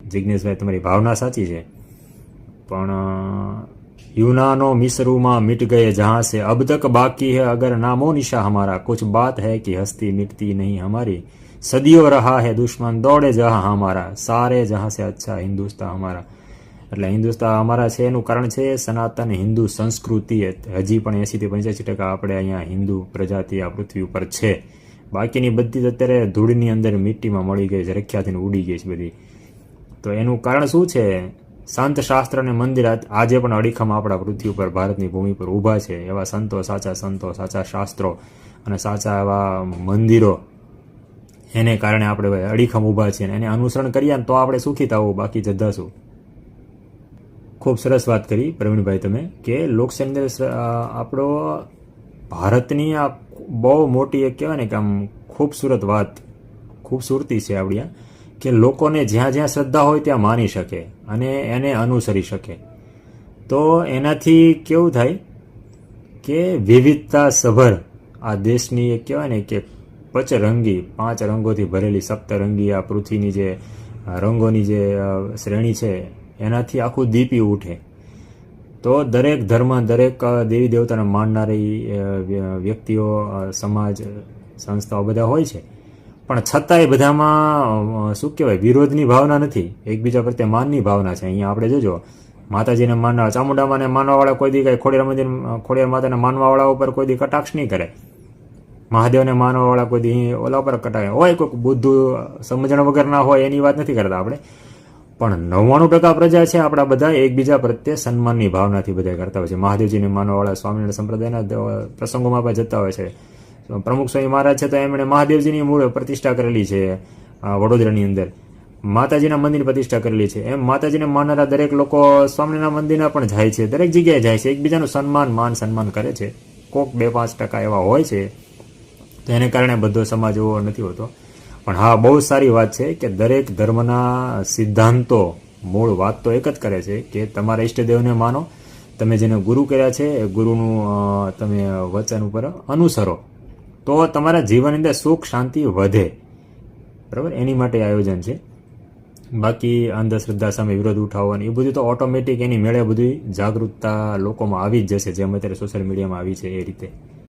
જિજ્ઞેશભાઈ, તમારી ભાવના સાચી છે, પણ यूनानो मिस्रू में मिट गए जहाँ से अब तक बाकी है अगर नामो निशा हमारा कुछ बात है कि हस्ती मिटती नहीं हमारी सदियों रहा है दुश्मन दौड़े जहाँ हमारा सारे जहाँ से अच्छा हिंदुस्तान हमारा। એટલે હિન્દુસ્તાન અમારા છે એનું કારણ છે સનાતન હિન્દુ સંસ્કૃતિ. હજી પણ 80 થી 85% આપણે અહીંયા હિન્દુ પ્રજાતિ આ પૃથ્વી ઉપર છે. બાકીની બધી જ અત્યારે ધૂળની અંદર મિટ્ટીમાં મળી ગઈ છે, રખ્યાથી ઉડી ગઈ છે બધી. તો એનું કારણ શું છે? સંત શાસ્ત્ર અને મંદિર આજે પણ અડીખમ આપણા પૃથ્વી ઉપર ભારતની ભૂમિ પર ઊભા છે. એવા સંતો, સાચા શાસ્ત્રો અને સાચા એવા મંદિરો એને કારણે આપણે અડીખમ ઊભા છીએ. એને અનુસરણ કરીએ તો આપણે સુખી થવું, બાકી જધાશું. ખૂબ સરસ વાત કરી પ્રવીણભાઈ તમે કે લોકશાહી અંદર આપણો ભારતની આ બહુ મોટી એક કહેવાય ને કે આમ ખૂબસૂરતી છે આપણી આ, કે લોકોને જ્યાં જ્યાં શ્રદ્ધા હોય ત્યાં માની શકે અને એને અનુસરી શકે. તો એનાથી કેવું થાય કે વિવિધતા સભર આ દેશની એક કહેવાય ને કે પચરંગી 5 રંગોથી ભરેલી સપ્તરંગી આ પૃથ્વીની જે રંગોની જે શ્રેણી છે એનાથી આખું દીપી ઉઠે. તો દરેક ધર્મ, દરેક દેવી દેવતાને માનનારી વ્યક્તિઓ, સમાજ, સંસ્થાઓ બધા હોય છે, પણ છતાંય બધામાં શું કહેવાય વિરોધની ભાવના નથી, એકબીજા પ્રત્યે માનની ભાવના છે. અહીંયા આપણે જોજો માતાજીને માનવા, ચામુંડામાને માનવાવાળા કોઈ દી કાંઈ ખોડિયાર માતાને માનવાવાળા ઉપર કોઈ દી કટાક્ષ નહીં કરે, મહાદેવને માનવાવાળા કોઈ દી ઓલા ઉપર કટાક્ષ હોય, કોઈ બુદ્ધુ સમજણ વગર ના હોય એની વાત નથી કરતા આપણે, પણ 99% પ્રજા છે આપણા બધા એકબીજા પ્રત્યે સન્માનની ભાવનાથી બધા કરતા હોય છે. મહાદેવજીને માનવાવાળા સ્વામિનારાયણ સંપ્રદાયના પ્રસંગોમાં પણ જતા હોય છે. પ્રમુખ સ્વામી મહારાજ છે તો એમણે મહાદેવજીની મૂળ પ્રતિષ્ઠા કરેલી છે વડોદરાની અંદર, માતાજીના મંદિરની પ્રતિષ્ઠા કરેલી છે. એમ માતાજીને માનનારા દરેક લોકો સ્વામિનારાયણ મંદિરના પણ જાય છે, દરેક જગ્યાએ જાય છે, એકબીજાનું સન્માન કરે છે. કોક 2-5% એવા હોય છે, તો એને કારણે બધો સમાજ એવો નથી હોતો. પણ હા, બહુ સારી વાત છે કે દરેક ધર્મના સિદ્ધાંતો મૂળ વાત તો એક જ કરે છે કે તમારા ઈષ્ટદેવને માનો, તમે જેને ગુરુ કર્યા છે એ ગુરુનું તમે વચન ઉપર અનુસરો, તો તમારા જીવનની અંદર સુખ શાંતિ વધે. બરાબર, એની માટે આયોજન છે. બાકી અંધશ્રદ્ધા સામે વિરોધ ઉઠાવવાની એ બધું તો ઓટોમેટિક એની મેળે બધી જાગૃતતા લોકોમાં આવી જ જશે, જેમ અત્યારે સોશિયલ મીડિયામાં આવી છે એ રીતે.